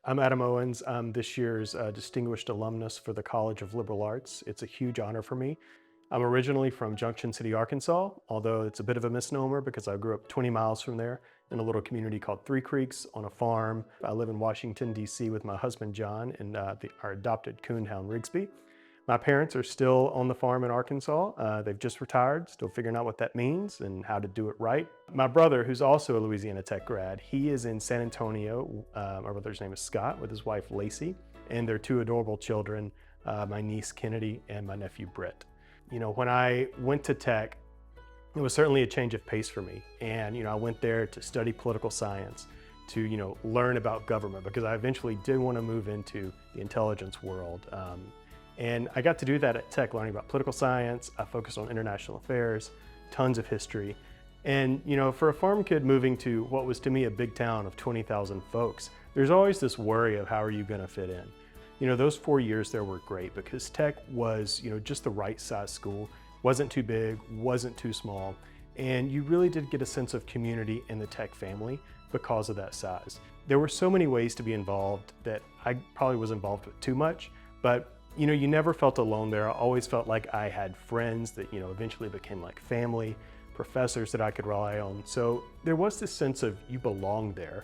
I'm Adam Owens. I'm this year's Distinguished Alumnus for the College of Liberal Arts. It's a huge honor for me. I'm originally from Junction City, Arkansas, although it's a bit of a misnomer because I grew up 20 miles from there in a little community called Three Creeks on a farm. I live in Washington, D.C. with my husband, John, and our adopted coonhound, Rigsby. My parents are still on the farm in Arkansas. They've just retired, still figuring out what that means and how to do it right. My brother, who's also a Louisiana Tech grad, he is in San Antonio. My brother's name is Scott, with his wife Lacey, and their two adorable children, my niece Kennedy and my nephew Britt. You know, when I went to Tech, it was certainly a change of pace for me. And, I went there to study political science, to, learn about government, because I eventually did want to move into the intelligence world. And I got to do that at Tech, learning about political science. I focused on international affairs, tons of history. And, for a farm kid moving to what was to me a big town of 20,000 folks, there's always this worry of how are you going to fit in. Those 4 years there were great because Tech was, just the right size school. Wasn't too big, wasn't too small. And you really did get a sense of community in the Tech family because of that size. There were so many ways to be involved that I probably was involved with too much, but you never felt alone there. I always felt like I had friends that, eventually became like family, professors that I could rely on. So there was this sense of you belong there.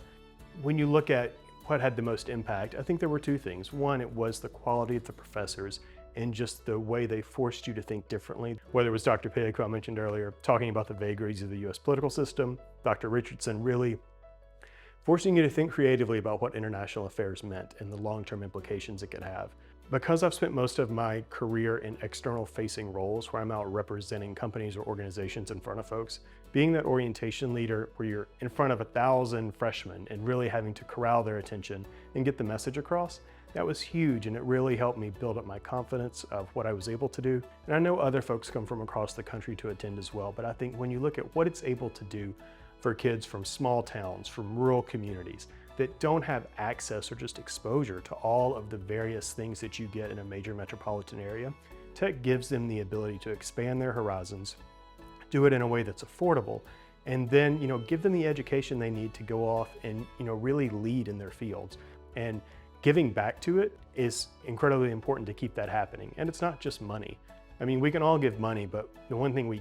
When you look at what had the most impact, I think there were two things. One, it was the quality of the professors and just the way they forced you to think differently. Whether it was Dr. Pig, who I mentioned earlier, talking about the vagaries of the US political system, Dr. Richardson really forcing you to think creatively about what international affairs meant and the long-term implications it could have. Because I've spent most of my career in external facing roles where I'm out representing companies or organizations in front of folks, being that orientation leader where you're in front of 1,000 freshmen and really having to corral their attention and get the message across, that was huge, and it really helped me build up my confidence of what I was able to do. And I know other folks come from across the country to attend as well, but I think when you look at what it's able to do for kids from small towns, from rural communities that don't have access or just exposure to all of the various things that you get in a major metropolitan area, Tech gives them the ability to expand their horizons, do it in a way that's affordable, and then give them the education they need to go off and really lead in their fields. And giving back to it is incredibly important to keep that happening. And it's not just money. I mean, we can all give money, but the one thing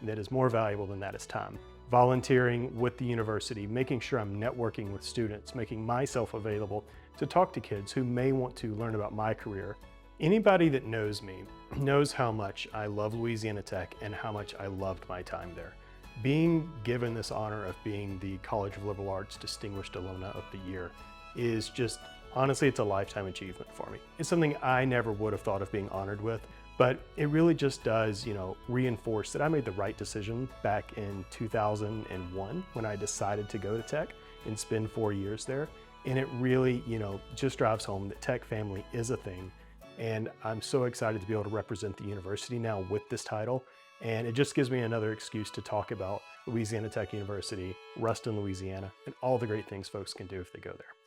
that is more valuable than that is time. Volunteering with the university, making sure I'm networking with students, making myself available to talk to kids who may want to learn about my career. Anybody that knows me knows how much I love Louisiana Tech and how much I loved my time there. Being given this honor of being the College of Liberal Arts Distinguished Alumna of the Year is just, honestly, it's a lifetime achievement for me. It's something I never would have thought of being honored with. But it really just does, reinforce that I made the right decision back in 2001 when I decided to go to Tech and spend 4 years there. And it really, just drives home that Tech family is a thing. And I'm so excited to be able to represent the university now with this title. And it just gives me another excuse to talk about Louisiana Tech University, Ruston, Louisiana, and all the great things folks can do if they go there.